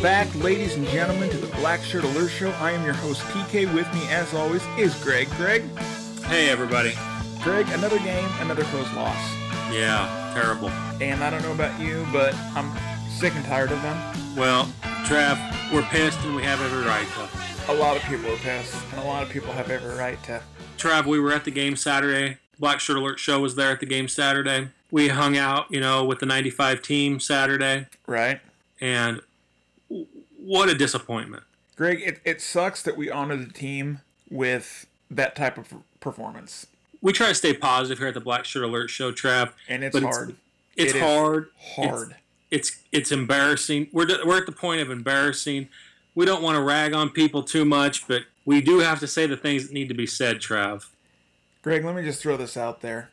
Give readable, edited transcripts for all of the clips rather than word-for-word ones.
back, ladies and gentlemen, to the Blackshirt Alert Show. I am your host, PK. With me, as always, is Greg. Greg? Hey, everybody. Greg, another game, another close loss. Yeah, terrible. And I don't know about you, but I'm sick and tired of them. Well, Trav, we're pissed and we have every right to. A lot of people are pissed, and a lot of people have every right to. Trav, we were at the game Saturday. Blackshirt Alert Show was there at the game Saturday. We hung out, with the 95 team Saturday. Right. And what a disappointment. Greg, it sucks that we honor the team with that type of performance. We try to stay positive here at the Blackshirt Alert Show, Trav. And it's hard. It's hard. Hard. It's embarrassing. We're at the point of embarrassing. We don't want to rag on people too much, but we do have to say the things that need to be said, Trav. Greg, let me just throw this out there.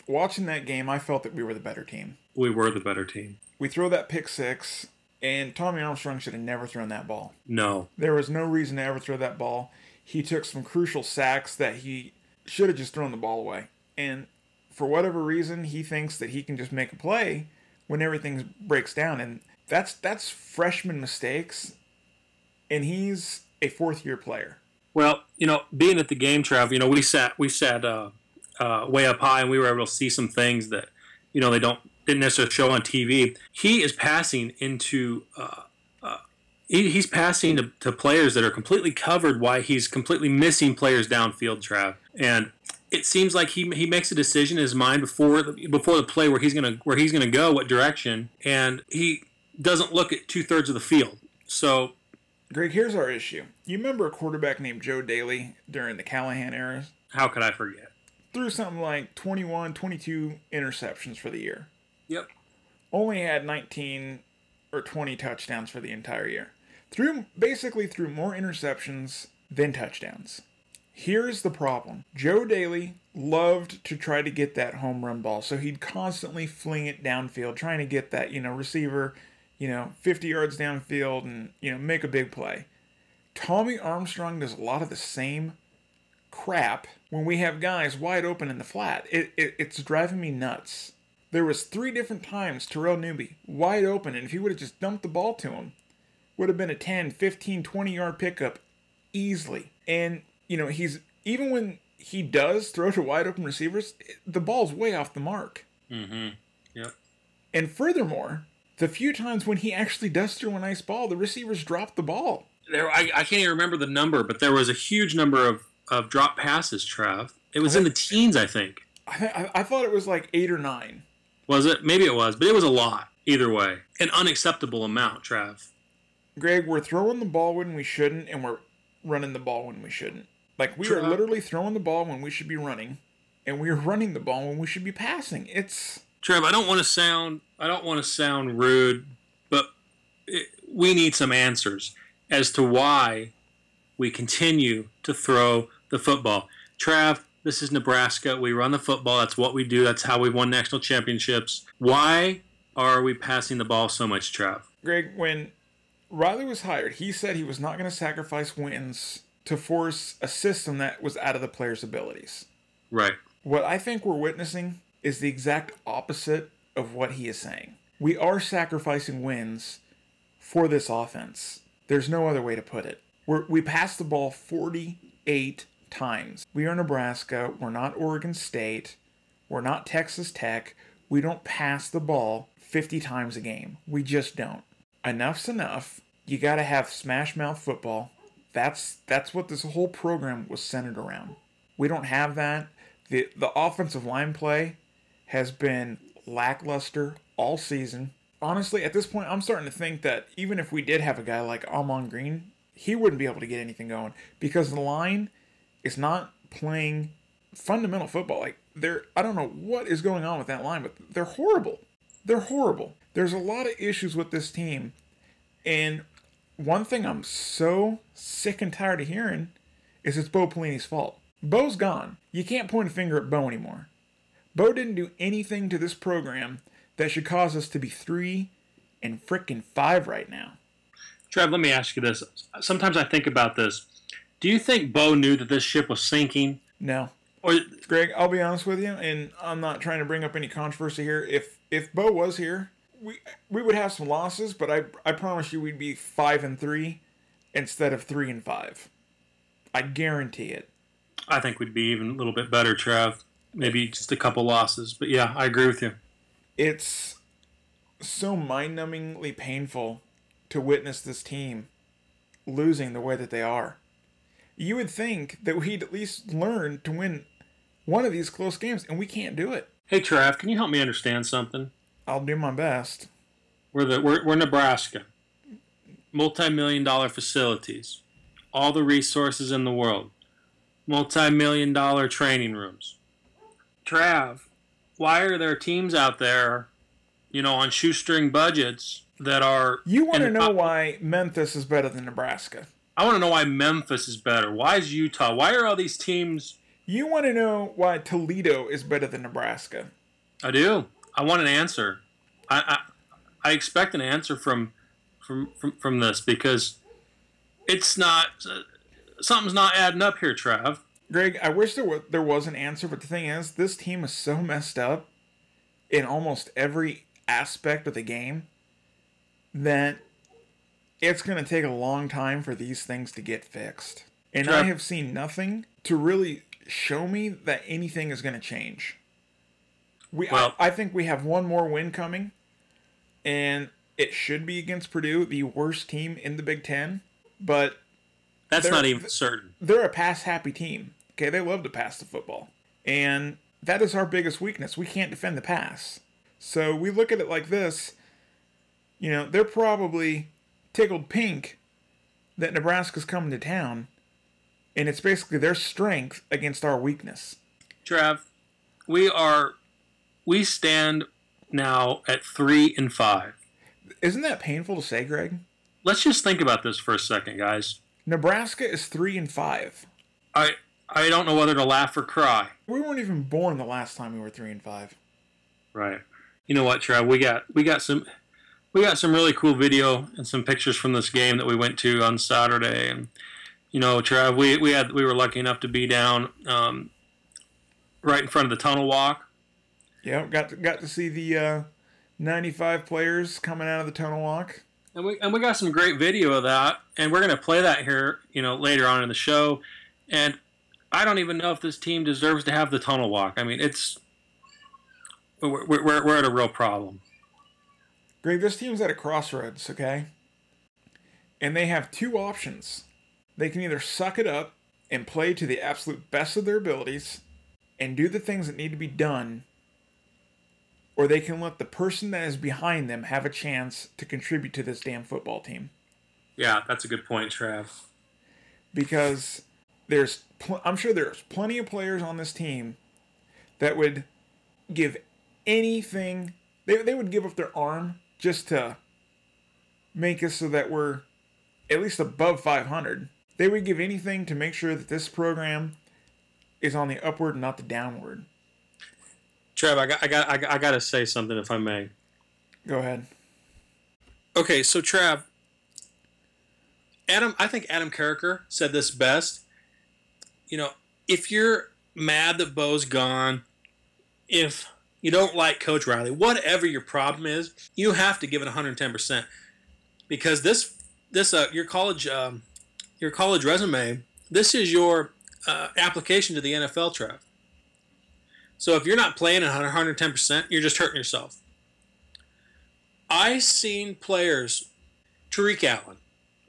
Watching that game, I felt that we were the better team. We were the better team. We throw that pick six, and Tommy Armstrong should have never thrown that ball. No. There was no reason to ever throw that ball. He took some crucial sacks that he should have just thrown the ball away. And for whatever reason, he thinks that he can just make a play when everything breaks down. And that's freshman mistakes, and he's a fourth-year player. Well, being at the game, Trav, we sat way up high, and we were able to see some things that, they didn't necessarily show on TV. He is passing into he's passing to players that are completely covered while he's completely missing players downfield, Trav. And it seems like he makes a decision in his mind before the play where he's gonna go, what direction, and he doesn't look at 2/3 of the field. So, Greg, here's our issue. You remember a quarterback named Joe Daly during the Callahan era? How could I forget? Threw something like 21, 22 interceptions for the year. Yep. Only had 19 or 20 touchdowns for the entire year. Basically threw more interceptions than touchdowns. Here's the problem. Joe Daly loved to try to get that home run ball, so he'd constantly fling it downfield, trying to get that, receiver, 50 yards downfield and, make a big play. Tommy Armstrong does a lot of the same crap when we have guys wide open in the flat. It's driving me nuts. There was 3 different times Terrell Newby wide open, and if he would have just dumped the ball to him, would have been a 10, 15, 20-yard pickup easily. And, he's even when he does throw to wide open receivers, the ball's way off the mark. Mm-hmm. Yep. And furthermore, the few times when he actually does throw a nice ball, the receivers drop the ball. I can't even remember the number, but there was a huge number of drop passes, Trav. It was in the teens, I think. I thought it was like 8 or 9. Was it? Maybe it was, but it was a lot. Either way. An unacceptable amount, Trav. Greg, we're throwing the ball when we shouldn't, and we're running the ball when we shouldn't. Like, we are literally throwing the ball when we should be running, and we are running the ball when we should be passing. Trev, I don't want to sound rude, but we need some answers as to why we continue to throw the football. Trav, this is Nebraska. We run the football. That's what we do. That's how we won national championships. Why are we passing the ball so much, Trav? Greg, when Riley was hired, he said he was not going to sacrifice wins to force a system that was out of the players' abilities. Right. What I think we're witnessing is the exact opposite of what he is saying. We are sacrificing wins for this offense. There's no other way to put it. We passed the ball 48 times. We are Nebraska. We're not Oregon State. We're not Texas Tech. We don't pass the ball 50 times a game. We just don't. Enough's enough. You got to have smash mouth football. That's what this whole program was centered around. We don't have that. The offensive line play has been lackluster all season. Honestly, at this point, I'm starting to think that even if we did have a guy like Amon Green, he wouldn't be able to get anything going because the line is not playing fundamental football. Like, I don't know what is going on with that line, but they're horrible. They're horrible. There's a lot of issues with this team, and one thing I'm so sick and tired of hearing is it's Bo Pelini's fault. Bo's gone. You can't point a finger at Bo anymore. Bo didn't do anything to this program that should cause us to be 3-5 right now. Trev, let me ask you this. Sometimes I think about this. Do you think Bo knew that this ship was sinking? No. Or Greg, I'll be honest with you, and I'm not trying to bring up any controversy here. If Bo was here, we would have some losses, but I promise you we'd be 5-3 instead of 3-5. I guarantee it. I think we'd be even a little bit better, Trav. Maybe just a couple losses. But yeah, I agree with you. It's so mind-numbingly painful to witness this team losing the way that they are. You would think that we'd at least learn to win one of these close games, and we can't do it. Hey, Trav, can you help me understand something? I'll do my best. We're Nebraska. Multi-million-dollar facilities. All the resources in the world. Multi-million-dollar training rooms. Trav, why are there teams out there, on shoestring budgets that are... You want to know why Memphis is better than Nebraska? I want to know why Memphis is better. Why is Utah? Why are all these teams... You want to know why Toledo is better than Nebraska? I do. I want an answer. I expect an answer from this, because it's not... something's not adding up here, Trav. Greg, I wish there was an answer, but the thing is, this team is so messed up in almost every aspect of the game that it's going to take a long time for these things to get fixed. And Trav, I have seen nothing to really show me that anything is going to change. I think we have one more win coming, and it should be against Purdue, the worst team in the Big Ten, but... That's not even certain. They're a pass-happy team. Okay, they love to pass the football. And that is our biggest weakness. We can't defend the pass. So we look at it like this. They're probably tickled pink that Nebraska's coming to town. And it's basically their strength against our weakness. Trav, we stand now at 3-5. Isn't that painful to say, Greg? Let's just think about this for a second, guys. Nebraska is 3-5. I don't know whether to laugh or cry. We weren't even born the last time we were 3-5. Right. You know what, Trav? We got some really cool video and some pictures from this game that we went to on Saturday. And Trav, we were lucky enough to be down right in front of the tunnel walk. Yeah, got to see the 95 players coming out of the tunnel walk. And we got some great video of that, and we're going to play that here, later on in the show. And I don't even know if this team deserves to have the tunnel walk. I mean, we're at a real problem. Greg, this team's at a crossroads, okay? And they have two options. They can either suck it up and play to the absolute best of their abilities and do the things that need to be done, or they can let the person that is behind them have a chance to contribute to this damn football team. Yeah, that's a good point, Trav. Because I'm sure there's plenty of players on this team that would give anything. They would give up their arm just to make us so that we're at least above 500. They would give anything to make sure that this program is on the upward and not the downward. Trev, I got to say something, if I may. Go ahead. Okay, so Trev, I think Adam Carricker said this best. If you're mad that Bo's gone, if you don't like Coach Riley, whatever your problem is, you have to give it 110%, because this your college resume, this is your application to the NFL, Trev. So if you're not playing at 110%, you're just hurting yourself. I seen players, Tariq Allen,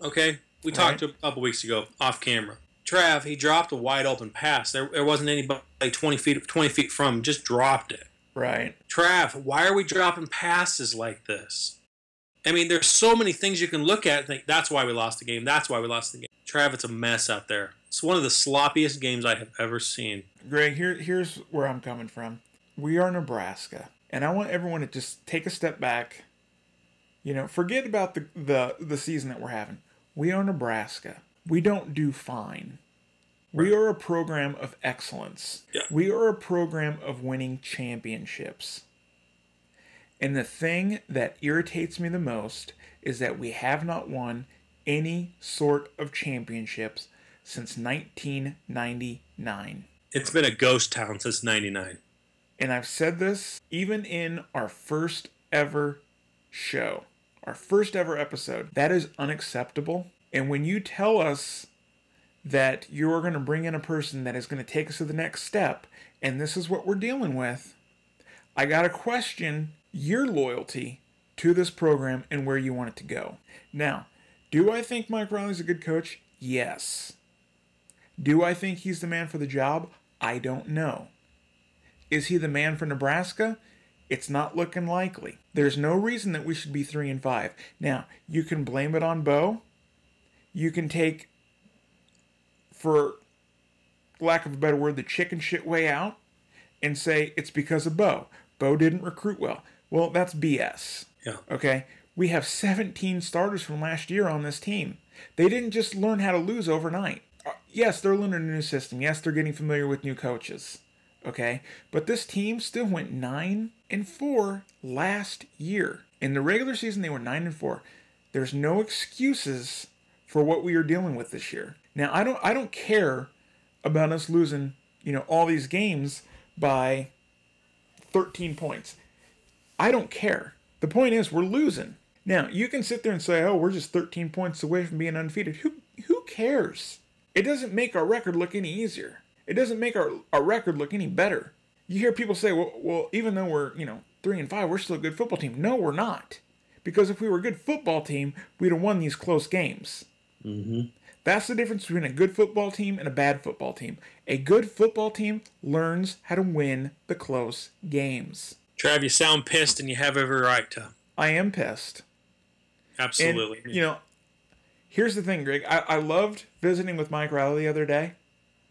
okay? We talked to him a couple weeks ago off camera. Trav, he dropped a wide open pass. There wasn't anybody 20 feet from him, just dropped it. Right. Trav, why are we dropping passes like this? I mean, there's so many things you can look at and think, that's why we lost the game. That's why we lost the game. Trav, it's a mess out there. It's one of the sloppiest games I have ever seen. Greg, here's where I'm coming from. We are Nebraska, and I want everyone to just take a step back. Forget about the season that we're having. We are Nebraska. We don't do fine. We are a program of excellence. Yeah. We are a program of winning championships. And the thing that irritates me the most is that we have not won any sort of championships since 1999. It's been a ghost town since 99. And I've said this even in our first ever show, our first ever episode. That is unacceptable. And when you tell us that you're going to bring in a person that is going to take us to the next step, and this is what we're dealing with, I got to question your loyalty to this program and where you want it to go. Now, do I think Mike Riley's a good coach? Yes. Do I think he's the man for the job? I don't know. Is he the man for Nebraska? It's not looking likely. There's no reason that we should be 3-5. Now, you can blame it on Bo. You can take, for lack of a better word, the chicken shit way out and say it's because of Bo. Bo didn't recruit well. Well, that's BS. Yeah. Okay? We have 17 starters from last year on this team. They didn't just learn how to lose overnight. Yes, they're learning a new system. Yes, they're getting familiar with new coaches. Okay? But this team still went 9-4 last year. In the regular season, they were 9-4. There's no excuses for what we are dealing with this year. Now, I don't care about us losing, all these games by 13 points. I don't care. The point is, we're losing. Now, you can sit there and say, oh, we're just 13 points away from being undefeated. Who cares? It doesn't make our record look any easier. It doesn't make our record look any better. You hear people say, well, even though we're, 3-5, we're still a good football team. No, we're not. Because if we were a good football team, we'd have won these close games. Mm-hmm. That's the difference between a good football team and a bad football team. A good football team learns how to win the close games. Trav, you sound pissed, and you have every right to. I am pissed. Absolutely. And, here's the thing, Greg. I loved visiting with Mike Riley the other day.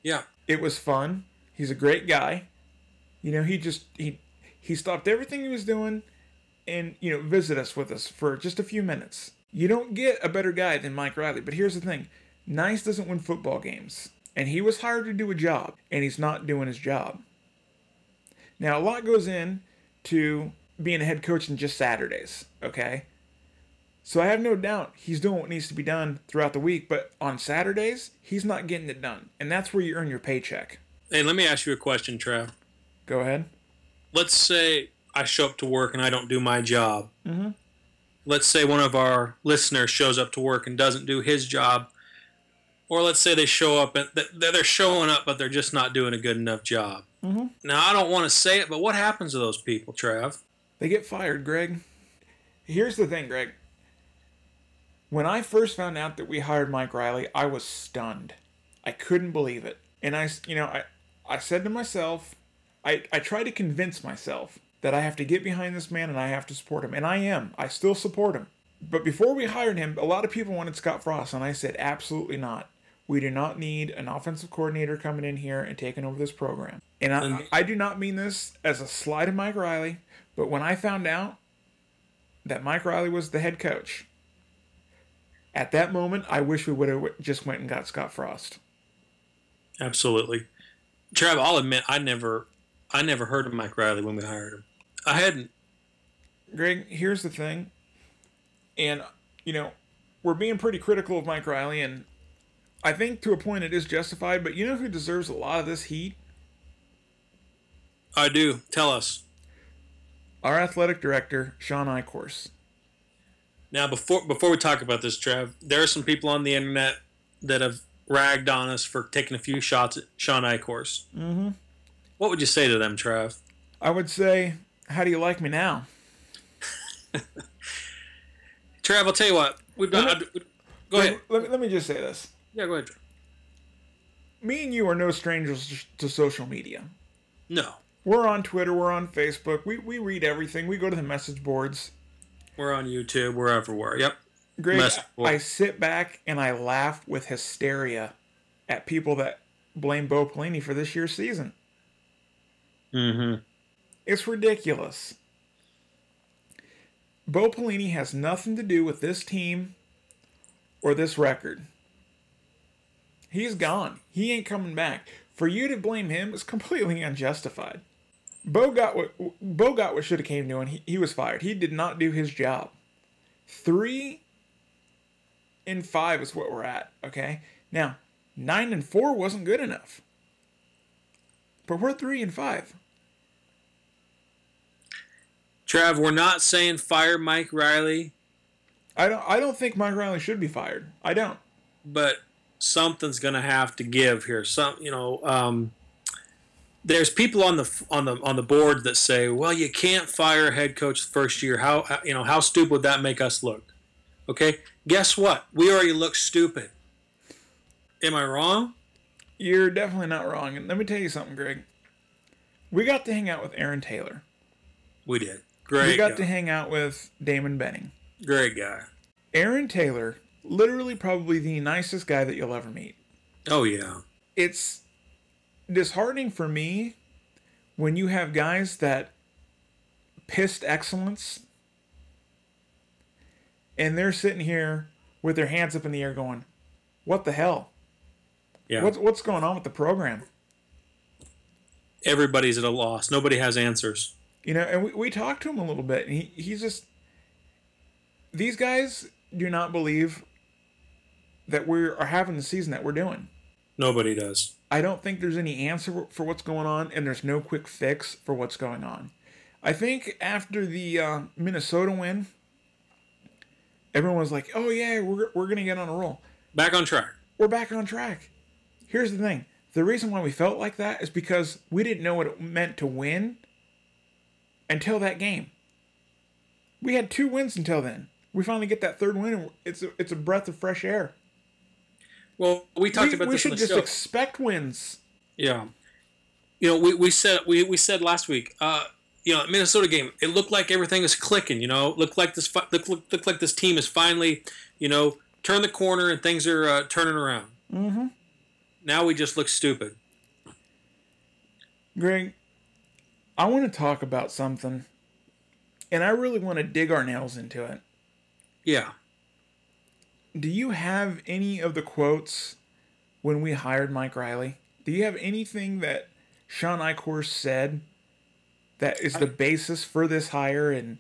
Yeah. It was fun. He's a great guy. He stopped everything he was doing and, visit us with us for just a few minutes. You don't get a better guy than Mike Riley. But here's the thing. Nice doesn't win football games. And he was hired to do a job, and he's not doing his job. Now, a lot goes in to being a head coach in just Saturdays, okay? So I have no doubt he's doing what needs to be done throughout the week, but on Saturdays, he's not getting it done. And that's where you earn your paycheck. Hey, let me ask you a question, Trav. Go ahead. Let's say I show up to work and I don't do my job. Mm-hmm. Let's say one of our listeners shows up to work and doesn't do his job. Or let's say they show up and they're showing up, but they're just not doing a good enough job. Mm-hmm. Now, I don't want to say it, but what happens to those people, Trav? They get fired, Greg. Here's the thing, Greg. When I first found out that we hired Mike Riley, I was stunned. I couldn't believe it. And I said to myself, I tried to convince myself that I have to get behind this man and I have to support him. And I am. I still support him. But before we hired him, a lot of people wanted Scott Frost, and I said, absolutely not. We do not need an offensive coordinator coming in here and taking over this program. And I do not mean this as a slight of Mike Riley, but when I found out that Mike Riley was the head coach, at that moment, I wish we would have just went and got Scott Frost. Absolutely. Trav, I'll admit, I never heard of Mike Riley when we hired him. I hadn't. Greg, here's the thing. And, we're being pretty critical of Mike Riley, and I think to a point it is justified, but you know who deserves a lot of this heat? I do. Tell us. Our athletic director, Sean Eichhorst. Now, before we talk about this, Trav, there are some people on the internet that have ragged on us for taking a few shots at Sean Eichhorst. Mm-hmm. What would you say to them, Trav? I would say, how do you like me now? Trav, I'll tell you what. Go ahead. Let me just say this. Yeah, go ahead, Trav. Me and you are no strangers to social media. No. We're on Twitter. We're on Facebook. We read everything. We go to the message boards. We're on YouTube. We're everywhere. Yep. Greg, I sit back and I laugh with hysteria at people that blame Bo Pelini for this year's season. Mm-hmm. It's ridiculous. Bo Pelini has nothing to do with this team or this record. He's gone. He ain't coming back. For you to blame him is completely unjustified. Bo got what should have came to him. He was fired. He did not do his job. 3-5 is what we're at. Okay. Now 9-4 wasn't good enough. But we're 3-5. Trav, we're not saying fire Mike Riley, I don't think Mike Riley should be fired. I don't. but something's going to have to give here. There's people on the board that say, well, you can't fire a head coach the first year. How stupid would that make us look? Okay, guess what? We already look stupid. Am I wrong? You're definitely not wrong. And let me tell you something, Greg. We got to hang out with Aaron Taylor. We did. Great. We got guy. to hang out with Damon Benning. Great guy. Aaron Taylor, literally probably the nicest guy that you'll ever meet. Oh yeah. It's disheartening for me when you have guys that pissed excellence and they're sitting here with their hands up in the air going, what the hell? Yeah. What's going on with the program? Everybody's at a loss. Nobody has answers. You know, and we talked to him a little bit, and he's just... These guys do not believe that we are having the season that we're doing. Nobody does. I don't think there's any answer for what's going on, and there's no quick fix for what's going on. I think after the Minnesota win, everyone was like, oh yeah, we're going to get on a roll. Back on track. We're back on track. Here's the thing. The reason why we felt like that is because we didn't know what it meant to win until that game. We had 2 wins until then. We finally get that 3rd win, and it's a breath of fresh air. Well, we talked about we this on should the just show. expect wins. Yeah. We said last week, Minnesota game, it looked like everything was clicking, looked like this team is finally, turned the corner and things are turning around. Mm-hmm. Now we just look stupid. Greg, I want to talk about something, and I really want to dig our nails into it. Yeah. Do you have any of the quotes when we hired Mike Riley? Do you have anything that Sean Eichhorst said that is the basis for this hire and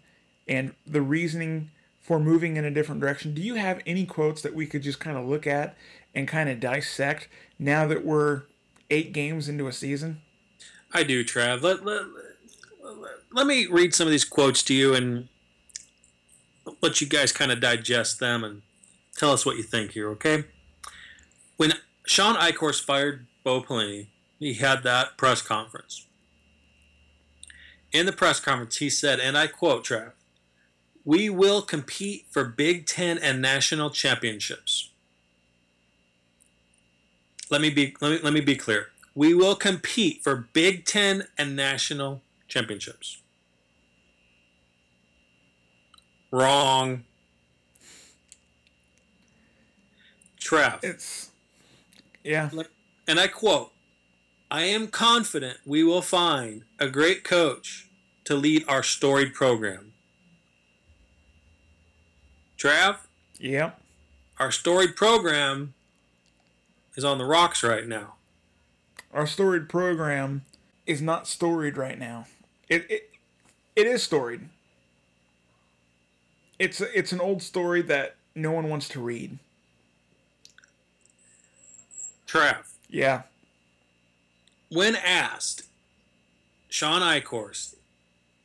the reasoning for moving in a different direction? Do you have any quotes that we could just kind of look at and kind of dissect now that we're 8 games into a season? I do, Trav. Let me read some of these quotes to you and let you guys kind of digest them and tell us what you think here, okay? When Sean Eichhorst fired Bo Pelini, he had that press conference. In the press conference, he said, and I quote, Trav, "We will compete for Big Ten and national championships." Let me be clear. We will compete for Big Ten and national championships. Wrong. Trav. Yeah. And I quote, "I am confident we will find a great coach to lead our storied program." Trav? Yep. Our storied program is on the rocks right now. Our storied program is not storied right now. It is storied. It's an old story that no one wants to read. Trav. Yeah. When asked, Sean Eichhorst,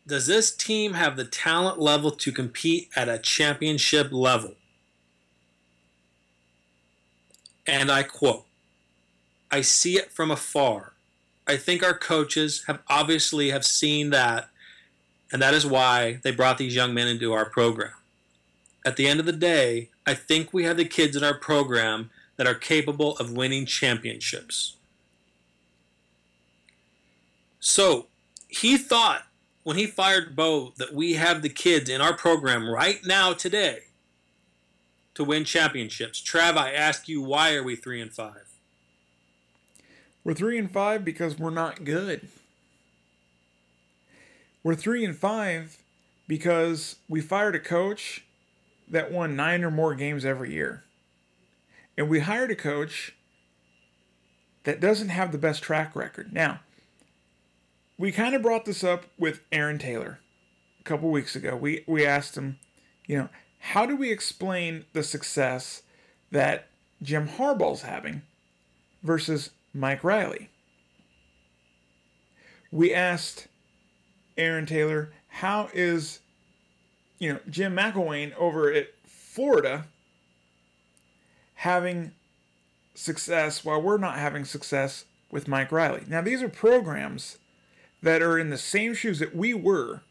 does this team have the talent level to compete at a championship level? And I quote, "I see it from afar. I think our coaches have obviously seen that, and that is why they brought these young men into our program. At the end of the day, I think we have the kids in our program that are capable of winning championships." So he thought when he fired Bo that we have the kids in our program right now today to win championships. Trav, I ask you, why are we 3-5? We're 3-5 because we're not good. We're 3-5 because we fired a coach that won 9 or more games every year. And we hired a coach that doesn't have the best track record. Now, we kind of brought this up with Aaron Taylor a couple weeks ago. We asked him, how do we explain the success that Jim Harbaugh's having versus Mike Riley? We asked Aaron Taylor, How is, Jim McElwain over at Florida having success while we're not having success with Mike Riley? Now, these are programs that are in the same shoes that we were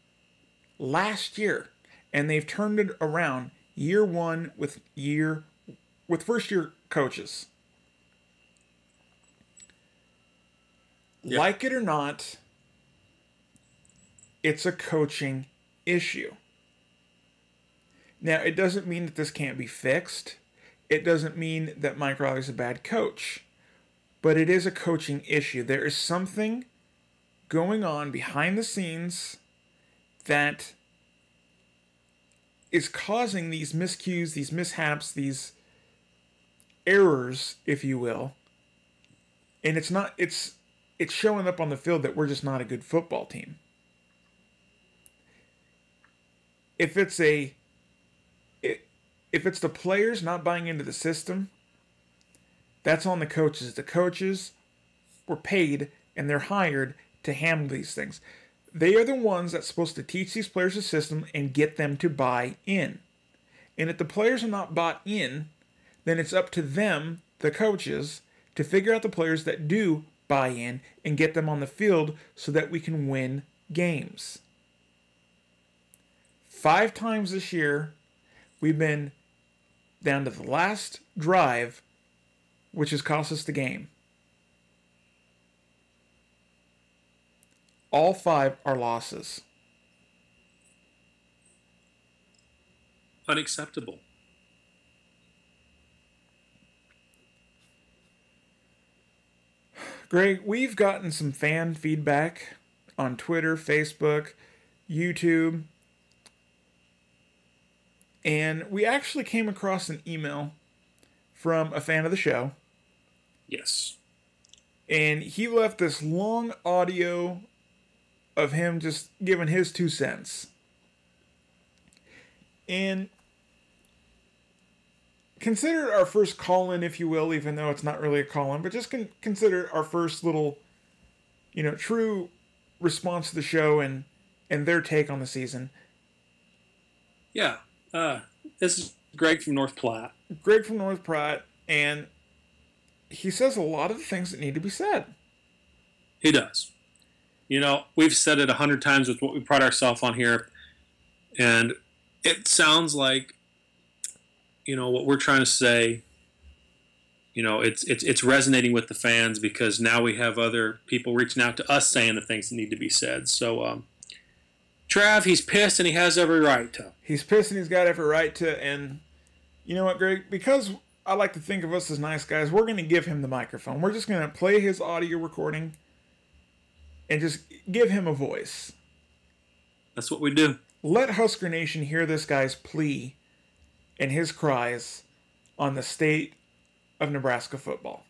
last year, and they've turned it around year one with first year coaches. Yep. Like it or not, it's a coaching issue. Now, it doesn't mean that this can't be fixed. It doesn't mean that Mike Riley's a bad coach. But it is a coaching issue. There is something going on behind the scenes that is causing these miscues, these mishaps, these errors, if you will. And it's showing up on the field that we're just not a good football team. If it's the players not buying into the system, that's on the coaches. The coaches were paid and they're hired to handle these things. They are the ones that's supposed to teach these players the system and get them to buy in. And if the players are not bought in, then it's up to them, the coaches, to figure out the players that do buy in and get them on the field so that we can win games. 5 times this year, we've been down to the last drive, which has cost us the game. All 5 are losses. Unacceptable. Greg, we've gotten some fan feedback on Twitter, Facebook, YouTube. And we actually came across an email from a fan of the show. Yes. And he left this long audio of him just giving his 2 cents. And consider our first call-in, if you will, even though it's not really a call-in, but just consider our first little, true response to the show and their take on the season. Yeah. This is Greg from North Platte. Greg from North Platte, and he says a lot of the things that need to be said. He does. We've said it 100 times with what we pride ourselves on here, and it sounds like, what we're trying to say, it's resonating with the fans because now we have other people reaching out to us saying the things that need to be said. So, Trav, he's pissed and he has every right to. He's pissed and he's got every right to, and you know what, Greg? Because I like to think of us as nice guys, we're going to give him the microphone. We're just going to play his audio recording and just give him a voice. That's what we do. Let Husker Nation hear this guy's plea and his cries on the state of Nebraska football.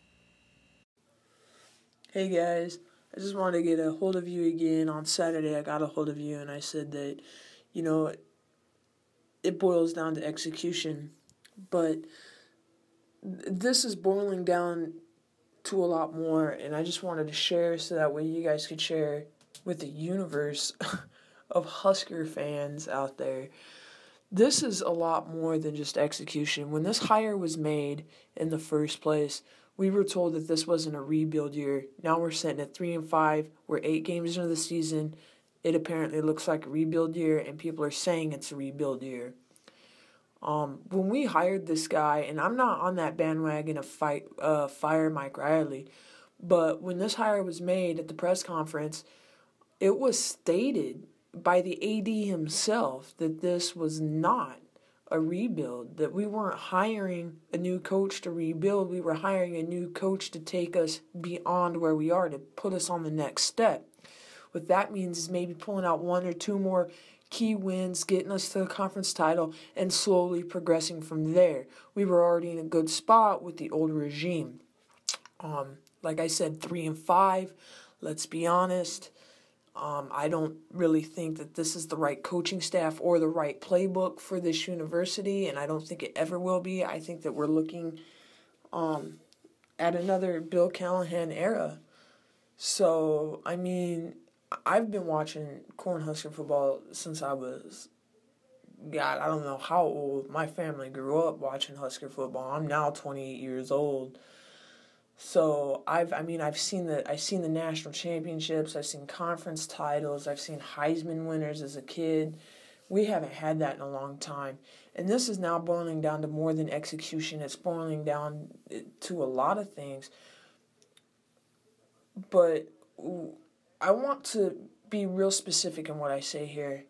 Hey guys, I just wanted to get a hold of you again. On Saturday I got a hold of you and I said that, it boils down to execution. But this is boiling down to a lot more, and I just wanted to share so that way you guys could share with the universe of Husker fans out there. This is a lot more than just execution. When this hire was made in the first place, we were told that this wasn't a rebuild year. Now we're sitting at 3-5. We're 8 games into the season. It apparently looks like a rebuild year, and people are saying it's a rebuild year. When we hired this guy, and I'm not on that bandwagon of fire Mike Riley, but when this hire was made at the press conference, it was stated by the AD himself that this was not a rebuild, that we weren't hiring a new coach to rebuild, we were hiring a new coach to take us beyond where we are, to put us on the next step. What that means is maybe pulling out 1 or 2 more key wins, getting us to the conference title, and slowly progressing from there. We were already in a good spot with the old regime. Like I said, 3-5. Let's be honest. I don't really think that this is the right coaching staff or the right playbook for this university, and I don't think it ever will be. I think that we're looking at another Bill Callahan era. So, I've been watching Cornhusker football since I was, God, I don't know how old. My family grew up watching Husker football. I'm now 28 years old. So I've seen the national championships. I've seen conference titles. I've seen Heisman winners as a kid. We haven't had that in a long time. And this is now boiling down to more than execution. It's boiling down to a lot of things. But I want to be real specific in what I say here.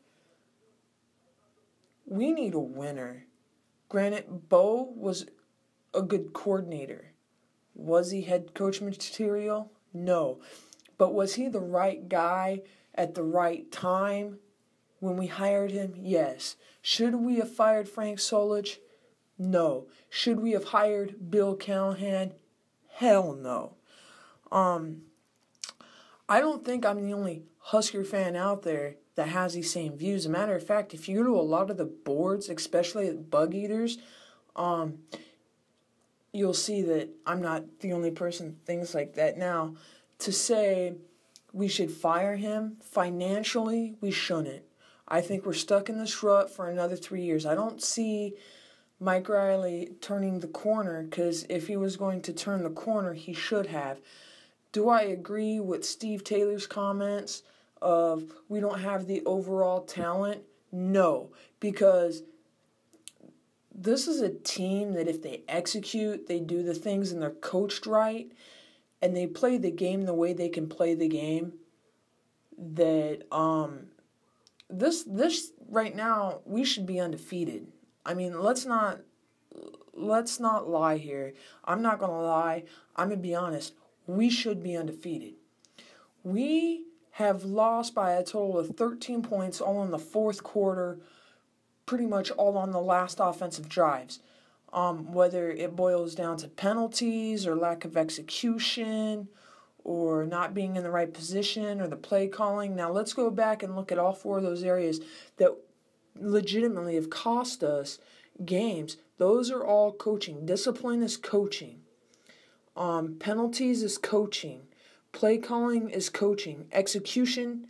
We need a winner. Granted, Bo was a good coordinator. Was he head coach material? No. But was he the right guy at the right time when we hired him? Yes. Should we have fired Frank Solich? No. Should we have hired Bill Callahan? Hell no. I don't think I'm the only Husker fan out there that has these same views. As a matter of fact, if you go to a lot of the boards, especially at Bug Eaters, you'll see that I'm not the only person things like that. Now, to say we should fire him financially, we shouldn't. I think we're stuck in this rut for another 3 years. I don't see Mike Riley turning the corner, because if he was going to turn the corner, he should have. Do I agree with Steve Taylor's comments of we don't have the overall talent? No, because this is a team that if they execute, they do the things and they're coached right, and they play the game the way they can play the game, that this right now, we should be undefeated. I mean, let's not lie here. I'm not going to lie. I'm going to be honest. We should be undefeated. We have lost by a total of 13 points all in the fourth quarter, pretty much all on the last offensive drives. Whether it boils down to penalties or lack of execution or not being in the right position or the play calling. Now let's go back and look at all four of those areas that legitimately have cost us games. Those are all coaching. Discipline is coaching. Penalties is coaching. Play calling is coaching. Execution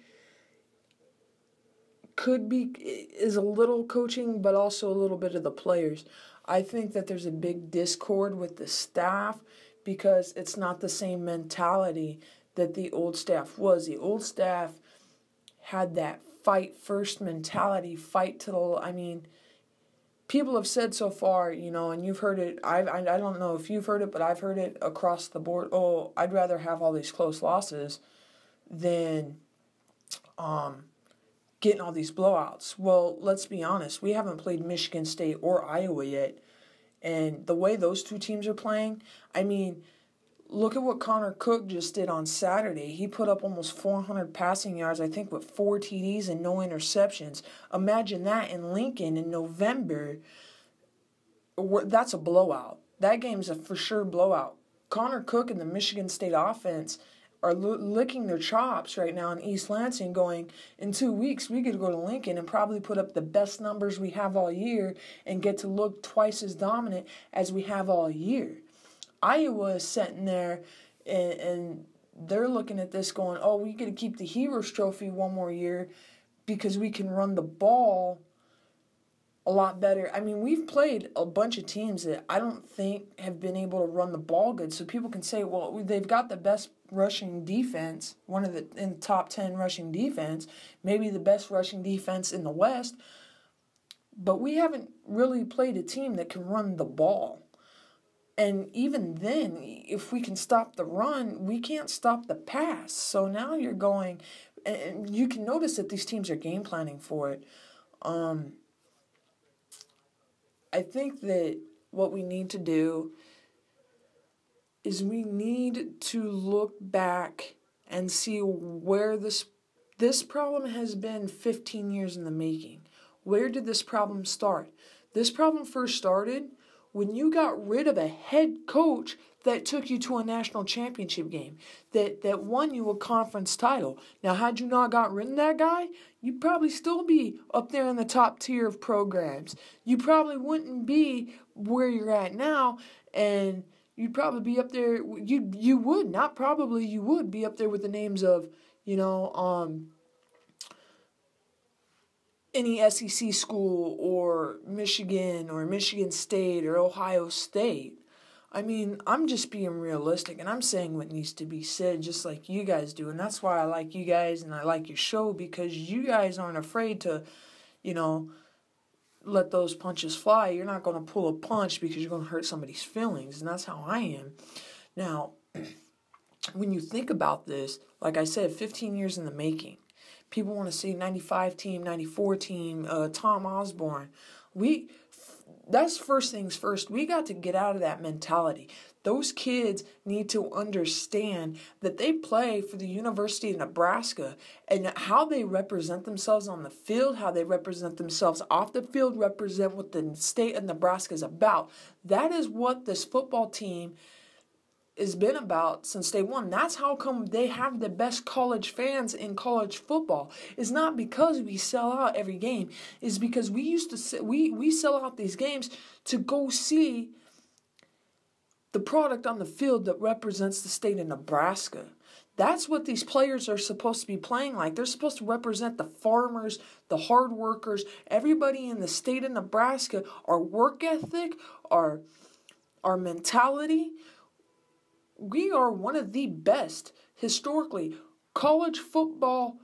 is a little coaching, but also a little bit of the players. I think that there's a big discord with the staff because it's not the same mentality that the old staff was. The old staff had that fight first mentality, fight to the, people have said so far, and you've heard it, I don't know if you've heard it, but I've heard it across the board. Oh, I'd rather have all these close losses than getting all these blowouts. Well, let's be honest. We haven't played Michigan State or Iowa yet. And the way those two teams are playing, look at what Connor Cook just did on Saturday. He put up almost 400 passing yards, I think, with 4 TDs and no interceptions. Imagine that in Lincoln in November. That's a blowout. That game's a for sure blowout. Connor Cook and the Michigan State offense are licking their chops right now in East Lansing, going, in 2 weeks, we could go to Lincoln and probably put up the best numbers we have all year and get to look twice as dominant as we have all year. Iowa is sitting there and they're looking at this going, oh, we get to keep the Heroes Trophy one more year because we can run the ball a lot better. We've played a bunch of teams that I don't think have been able to run the ball good. So people can say, well, they've got the best rushing defense, in the top 10 rushing defense, maybe the best rushing defense in the West. But we haven't really played a team that can run the ball. And even then, if we can stop the run, we can't stop the pass. So now you're going, and you can notice that these teams are game planning for it. I think that what we need to do is we need to look back and see where this problem has been 15 years in the making. Where did this problem start? This problem first started when you got rid of a head coach that took you to a national championship game, that won you a conference title. Now, had you not got rid of that guy, you'd probably still be up there in the top tier of programs. You probably wouldn't be where you're at now, and you'd probably be up there, you would be up there with the names of, you know, any SEC school or Michigan State or Ohio State. I mean, I'm just being realistic, and I'm saying what needs to be said just like you guys do. And that's why I like you guys and I like your show, because you guys aren't afraid to, you know, let those punches fly. You're not going to pull a punch because you're going to hurt somebody's feelings, and that's how I am. Now, when you think about this, like I said, 15 years in the making. People want to see 95 team, 94 team, Tom Osborne. That's first things first. We got to get out of that mentality. Those kids need to understand that they play for the University of Nebraska, and how they represent themselves on the field, how they represent themselves off the field, represent what the state of Nebraska is about. That is what this football team has been about since day one. That's how come they have the best college fans in college football. It's not because we sell out every game. It's because we sell out these games to go see the product on the field that represents the state of Nebraska. That's what these players are supposed to be playing like. They're supposed to represent the farmers, the hard workers, everybody in the state of Nebraska, our work ethic, our mentality. We are one of the best, historically, college football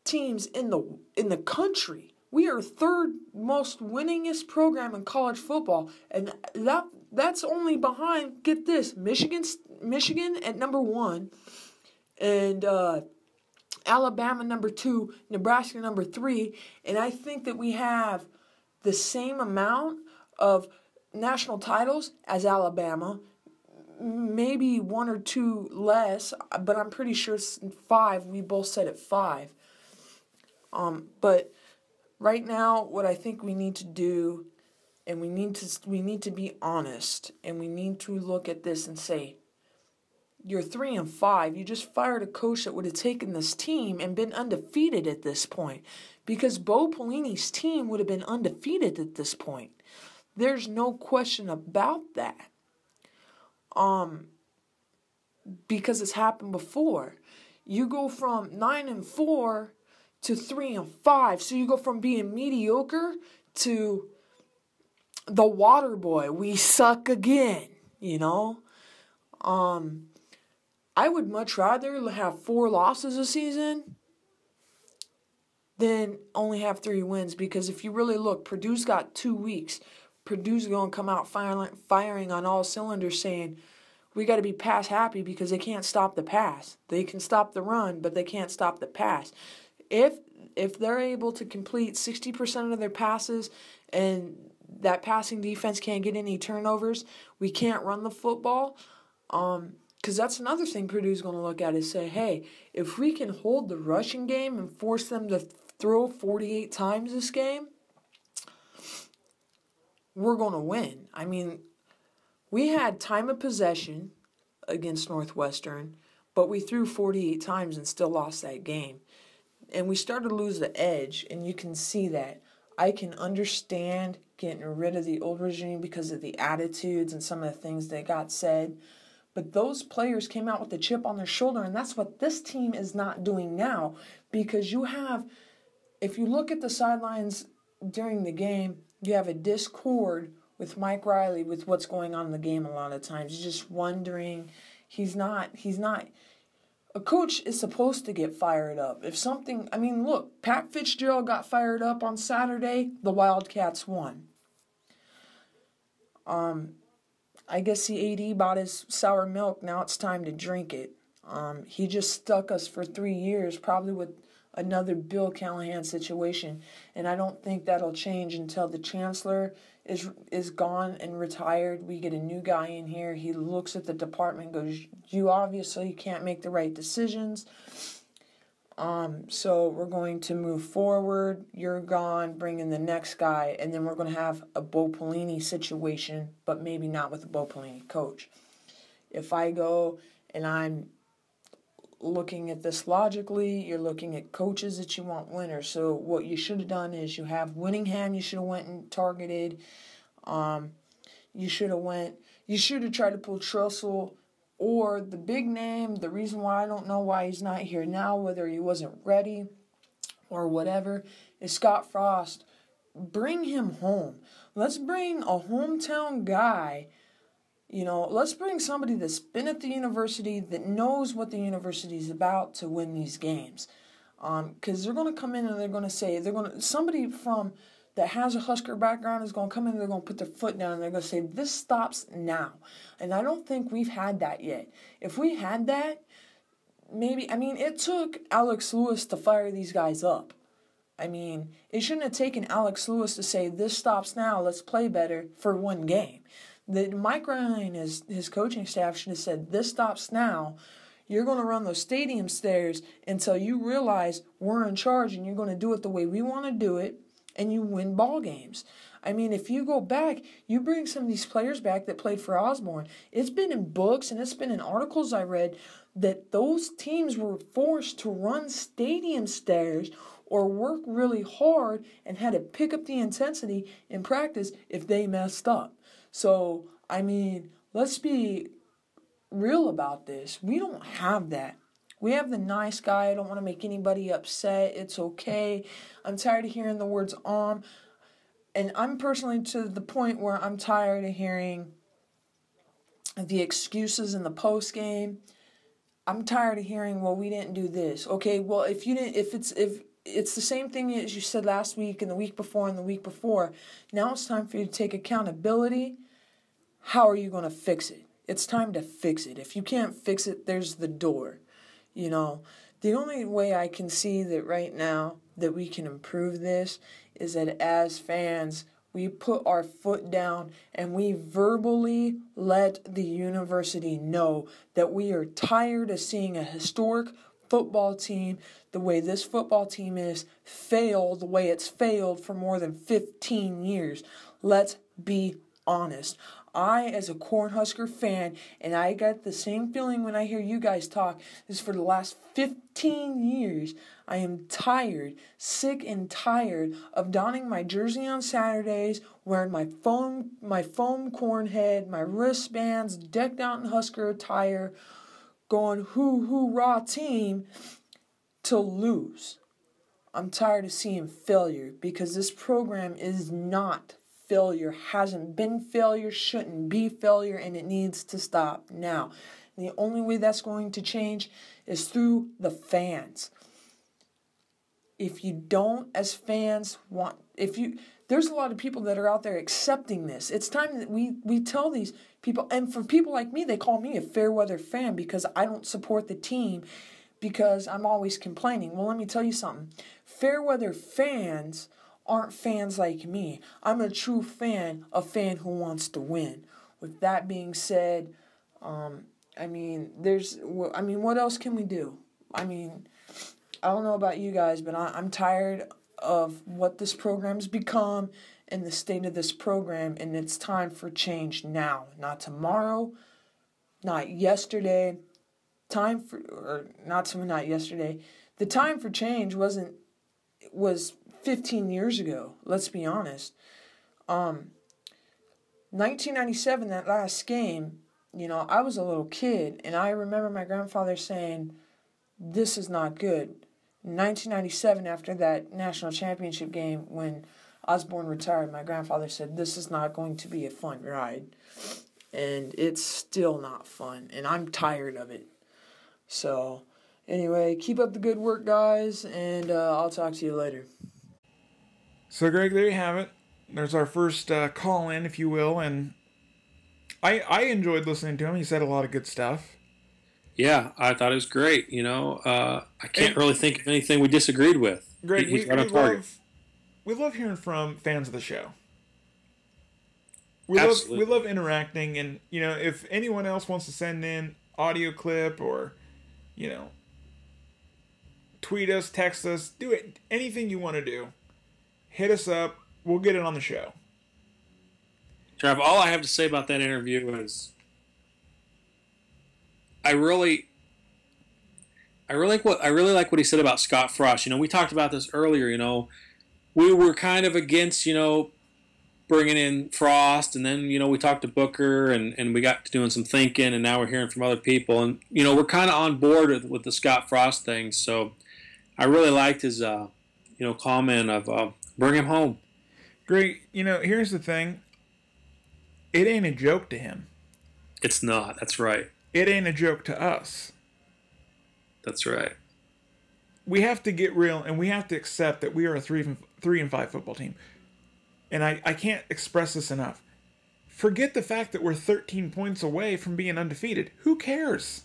teams in the country. We are third most winningest program in college football, and that's only behind, get this, Michigan at number 1, and Alabama number 2, Nebraska number 3, and I think that we have the same amount of national titles as Alabama. Maybe 1 or 2 less, but I'm pretty sure it's 5. We both said it 5. But right now, what I think we need to do, and we need to be honest, and we need to look at this and say, you're 3-5. You just fired a coach that would have taken this team and been undefeated at this point, because Bo Pelini's team would have been undefeated at this point. There's no question about that. Because it's happened before. You go from 9-4 to 3-5. So you go from being mediocre to the water boy. We suck again, you know? I would much rather have 4 losses a season than only have 3 wins, because if you really look, Purdue's got 2 weeks. Purdue's going to come out firing on all cylinders, saying, we got to be pass happy, because they can't stop the pass. They can stop the run, but they can't stop the pass. If they're able to complete 60% of their passes and that passing defense can't get any turnovers, we can't run the football. Because that's another thing Purdue's going to look at, is say, hey, if we can hold the rushing game and force them to throw 48 times this game, we're going to win. I mean, we had time of possession against Northwestern, but we threw 48 times and still lost that game. And we started to lose the edge, and you can see that. I can understand getting rid of the old regime because of the attitudes and some of the things that got said. But those players came out with a chip on their shoulder, and that's what this team is not doing now. Because if you look at the sidelines during the game, you have a discord with Mike Riley with what's going on in the game a lot of times. He's just wondering. He's not. A coach is supposed to get fired up. Look, Pat Fitzgerald got fired up on Saturday. The Wildcats won. I guess the AD bought his sour milk. Now it's time to drink it. He just stuck us for 3 years, probably with another Bill Callahan situation, and I don't think that'll change until the chancellor is gone and retired. We get a new guy in here. He looks at the department and goes, you obviously can't make the right decisions, so we're going to move forward. You're gone, bring in the next guy, and then we're going to have a Bo Pelini situation, but maybe not with a Bo Pelini coach. If I go and I'm looking at this logically, you're looking at coaches that you want winners. So what you should have done is you have Winningham, you should have went and targeted. You should have tried to pull Trussell or the big name, the reason why I don't know why he's not here now, whether he wasn't ready or whatever, is Scott Frost. Bring him home. Let's bring a hometown guy. Let's bring somebody that's been at the university, that knows what the university is about, to win these games. Because they're going to come in and they're going to say, somebody that has a Husker background is going to come in and they're going to put their foot down and they're going to say, this stops now. And I don't think we've had that yet. If we had that, it took Alex Lewis to fire these guys up. It shouldn't have taken Alex Lewis to say, this stops now, let's play better for one game. Mike Ryan, his coaching staff, should have said, this stops now. You're going to run those stadium stairs until you realize we're in charge, and you're going to do it the way we want to do it, and you win ball games. If you go back, you bring some of these players back that played for Osborne. It's been in books and it's been in articles I read that those teams were forced to run stadium stairs or work really hard and had to pick up the intensity in practice if they messed up. So, let's be real about this. We don't have that. We have the nice guy. I don't want to make anybody upset. It's okay. I'm tired of hearing the words and I'm personally to the point where I'm tired of hearing the excuses in the post game. I'm tired of hearing, well, we didn't do this. Okay, well, if it's the same thing as you said last week and the week before and the week before, now it's time for you to take accountability. How are you going to fix it? It's time to fix it. If you can't fix it, there's the door. The only way I can see that right now that we can improve this is that as fans, we put our foot down and we verbally let the university know that we are tired of seeing a historic football team, the way this football team is, fail the way it's failed for more than 15 years. Let's be honest. I, as a Cornhusker fan, and I got the same feeling when I hear you guys talk, is for the last 15 years, I am tired, sick and tired of donning my jersey on Saturdays, wearing my foam corn head, my wristbands decked out in Husker attire, going hoorah team, to lose. I'm tired of seeing failure because this program is not failure, hasn't been failure, shouldn't be failure, and it needs to stop now. And the only way that's going to change is through the fans. If you don't, as fans, there's a lot of people that are out there accepting this. It's time that we tell these people, and for people like me, they call me a fair weather fan because I don't support the team because I'm always complaining. Well, let me tell you something. Fair weather fans aren't fans like me. I'm a true fan, a fan who wants to win. With that being said, what else can we do? I don't know about you guys, but I'm tired of what this program's become and the state of this program, and it's time for change now, not tomorrow, not yesterday. Not yesterday. The time for change was 15 years ago, let's be honest. 1997, that last game, I was a little kid, and I remember my grandfather saying, this is not good. In 1997, after that national championship game, when Osborne retired, my grandfather said, this is not going to be a fun ride. And it's still not fun, and I'm tired of it. So, anyway, keep up the good work, guys, and I'll talk to you later. So, Greg, there you have it. There's our first call-in, if you will, and I enjoyed listening to him. He said a lot of good stuff. Yeah, I thought it was great. I can't really think of anything we disagreed with. Greg, we love hearing from fans of the show. We love interacting, and, if anyone else wants to send in audio clip or, tweet us, text us, do it, anything you want to do. Hit us up. We'll get it on the show. Trav, all I have to say about that interview is I really like what he said about Scott Frost. We talked about this earlier. We were kind of against bringing in Frost, and then, we talked to Booker, and we got to doing some thinking, and now we're hearing from other people. And, we're kind of on board with the Scott Frost thing. So I really liked his, comment of bring him home. Great. Here's the thing. It ain't a joke to him. It's not. That's right. It ain't a joke to us. That's right. We have to get real, and we have to accept that we are a 3-5 football team. And I can't express this enough. Forget the fact that we're 13 points away from being undefeated. Who cares?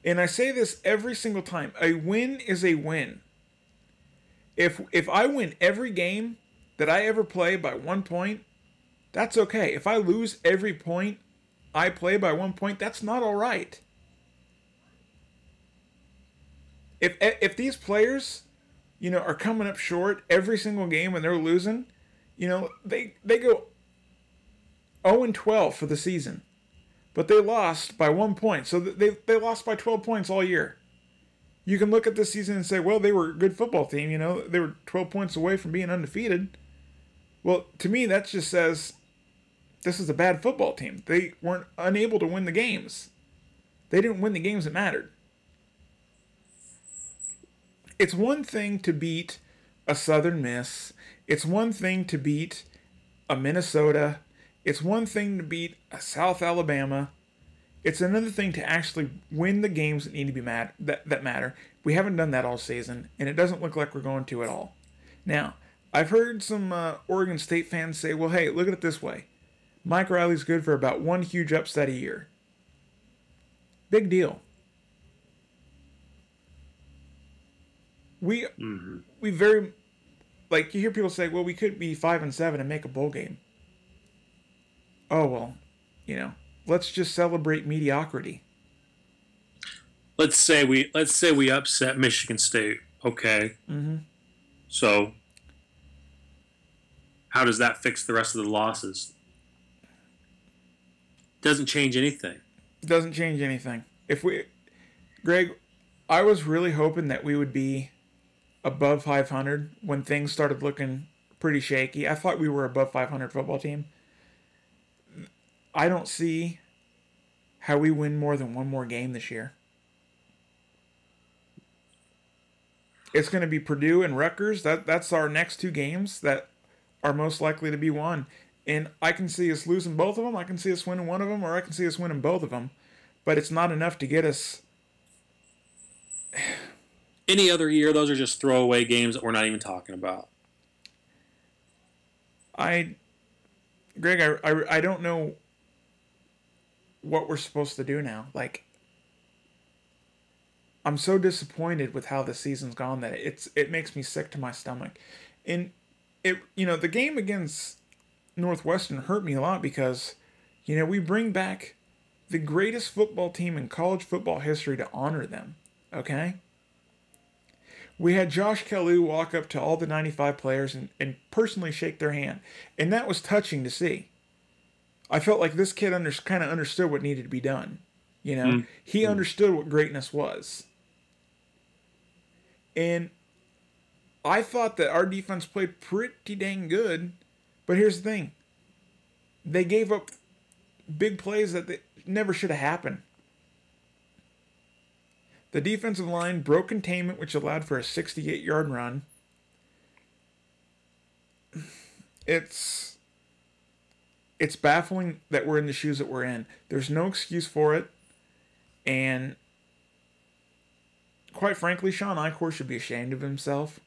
And I say this every single time. A win is a win. If I win every game that I ever play by 1 point, that's okay. If I lose every point I play by 1 point, that's not all right. If these players, are coming up short every single game and they're losing, they go 0-12 for the season. But they lost by 1 point. So they lost by 12 points all year. You can look at this season and say, well, they were a good football team. They were 12 points away from being undefeated. Well, to me, that just says this is a bad football team. They weren't unable to win the games. They didn't win the games that mattered. It's one thing to beat a Southern Miss. It's one thing to beat a Minnesota. It's one thing to beat a South Alabama. It's another thing to actually win the games that need to be that matter. We haven't done that all season, and it doesn't look like we're going to at all. Now, I've heard some Oregon State fans say, well, hey, look at it this way. Mike Riley's good for about one huge upset a year. Big deal. We very, you hear people say, well, we could be 5-7 and make a bowl game. Oh, well, let's just celebrate mediocrity. Let's say we upset Michigan State. Okay. Mm-hmm. So how does that fix the rest of the losses? Doesn't change anything. Doesn't change anything. Greg, I was really hoping that we would be above 500 when things started looking pretty shaky. I thought we were above 500 football team. I don't see how we win more than one more game this year. It's going to be Purdue and Rutgers. That's our next two games that are most likely to be won. And I can see us losing both of them. I can see us winning one of them, or I can see us winning both of them. But it's not enough to get us. Any other year, those are just throwaway games that we're not even talking about. Greg, I don't know what we're supposed to do now. I'm so disappointed with how the season's gone that it makes me sick to my stomach. And the game against Northwestern hurt me a lot because, we bring back the greatest football team in college football history to honor them. Okay? We had Josh Kelly walk up to all the 95 players and personally shake their hand. And that was touching to see. I felt like this kid kind of understood what needed to be done. He understood what greatness was. And I thought that our defense played pretty dang good. But here's the thing. They gave up big plays that never should have happened. The defensive line broke containment, which allowed for a 68-yard run. It's baffling that we're in the shoes that we're in. There's no excuse for it. And quite frankly, Sean Eichhorst should be ashamed of himself.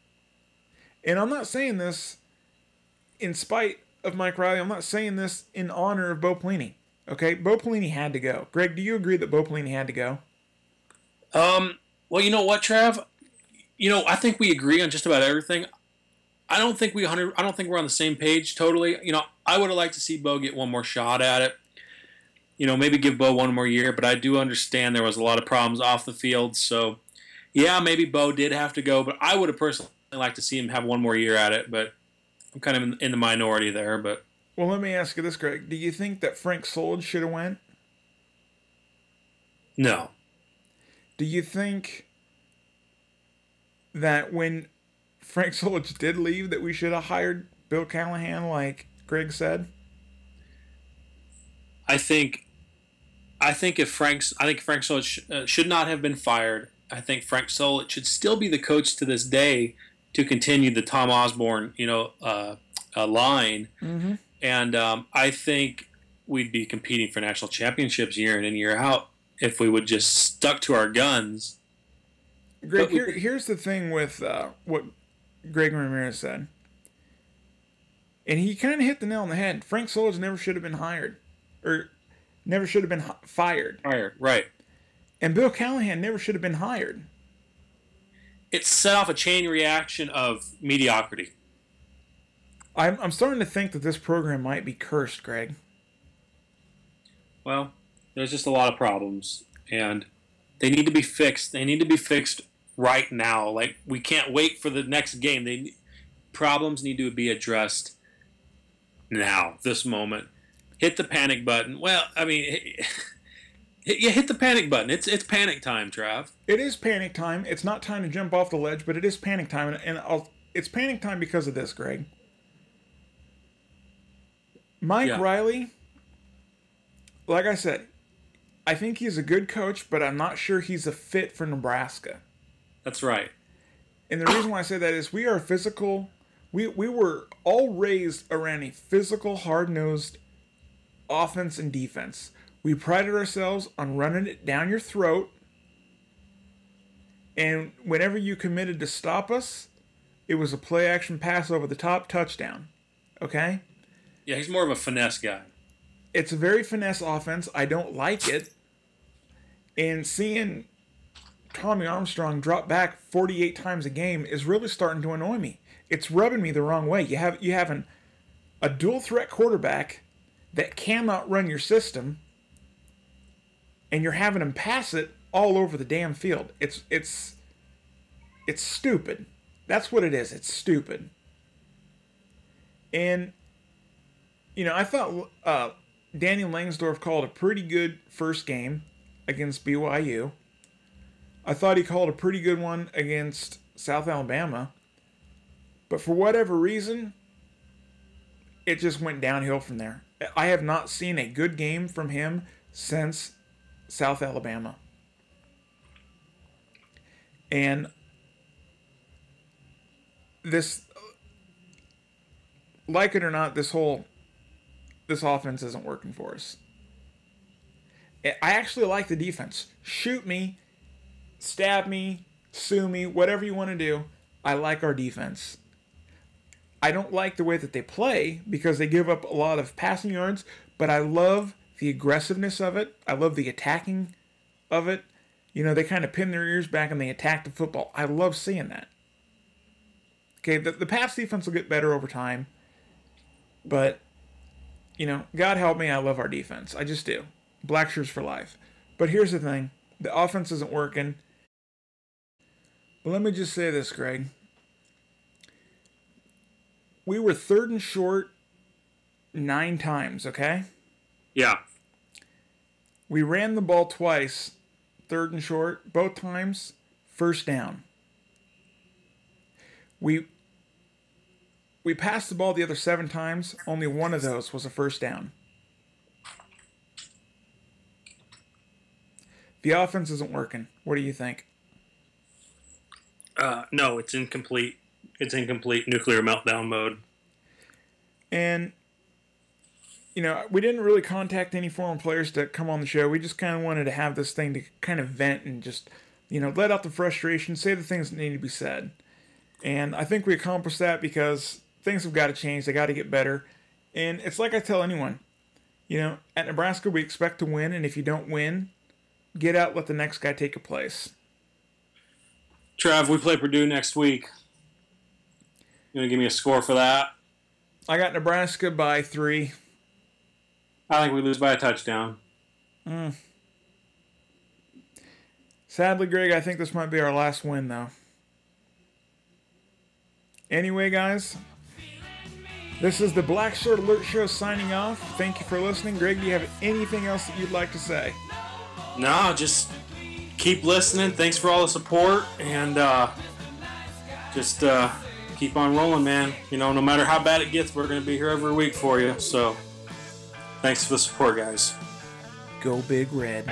And I'm not saying this in spite of Mike Riley. I'm not saying this in honor of Bo Pelini. Okay? Bo Pelini had to go. Greg, do you agree that Bo Pelini had to go? Well, you know what, Trav? I think we agree on just about everything. I don't think we're on the same page totally. I would have liked to see Bo get one more shot at it. Maybe give Bo one more year, but I do understand there was a lot of problems off the field. So, yeah, maybe Bo did have to go, but I would have personally liked to see him have one more year at it. But I'm kind of in the minority there. But well, let me ask you this, Greg. Do you think that Frank Solich should have went? No. Do you think that when Frank Solich did leave that we should have hired Bill Callahan, like Greg said? I think Frank Solich should not have been fired. I think Frank Solich should still be the coach to this day to continue the Tom Osborne, line. Mm-hmm. And I think we'd be competing for national championships year in and year out if we would just stuck to our guns. Greg, here's the thing with what Greg Ramirez said. And he kind of hit the nail on the head. Frank Solich never should have been hired. Or never should have been fired. Right. And Bill Callahan never should have been hired. It set off a chain reaction of mediocrity. I'm starting to think that this program might be cursed, Greg. Well, there's just a lot of problems, and they need to be fixed. They need to be fixed right now. Like, we can't wait for the next game. Problems need to be addressed now, this moment. Hit the panic button. Well, I mean, hit the panic button. It's panic time, Trav. It is panic time. It's not time to jump off the ledge, but it is panic time, and it's panic time because of this, Greg. Mike Riley, like I said, I think he's a good coach, but I'm not sure he's a fit for Nebraska. That's right. And the reason why I say that is we are physical. We were all raised around a physical, hard-nosed offense and defense. We prided ourselves on running it down your throat. And whenever you committed to stop us, it was a play-action pass over the top touchdown. Okay? Yeah, he's more of a finesse guy. It's a very finesse offense. I don't like it. And seeing Tommy Armstrong drop back 48 times a game is really starting to annoy me. It's rubbing me the wrong way. You have a dual threat quarterback that cannot run your system, and you're having him pass it all over the damn field. It's stupid. That's what it is. It's stupid. And I thought Danny Langsdorff called a pretty good first game against BYU. I thought he called a pretty good one against South Alabama. But for whatever reason, it just went downhill from there. I have not seen a good game from him since South Alabama. And this, like it or not, this offense isn't working for us. I actually like the defense. Shoot me, stab me, sue me, whatever you want to do. I like our defense. I don't like the way that they play because they give up a lot of passing yards, but I love the aggressiveness of it. I love the attacking of it. They kind of pin their ears back and they attack the football. I love seeing that. Okay, the pass defense will get better over time, but God help me, I love our defense. I just do. Blackshirts for life. But here's the thing. The offense isn't working. But let me just say this, Greg. We were 3rd and short 9 times, okay? Yeah. We ran the ball twice, 3rd and short, both times, first down. We passed the ball the other 7 times, only one of those was a first down. The offense isn't working. What do you think? No, it's incomplete. It's incomplete nuclear meltdown mode. And, we didn't really contact any former players to come on the show. We just kind of wanted to have this thing to kind of vent and just, let out the frustration, say the things that need to be said. And I think we accomplished that because things have got to change. They got to get better. And it's like I tell anyone, at Nebraska we expect to win, and if you don't win, get out, let the next guy take your place. Trav, we play Purdue next week. You want to give me a score for that? I got Nebraska by 3. I think we lose by a touchdown. Sadly, Greg, I think this might be our last win, though. Anyway, guys, this is the Blackshirt Alert Show signing off. Thank you for listening. Greg, do you have anything else that you'd like to say? No, just keep listening. Thanks for all the support, and just keep on rolling, man. You know, no matter how bad it gets, we're going to be here every week for you. So thanks for the support, guys. Go Big Red.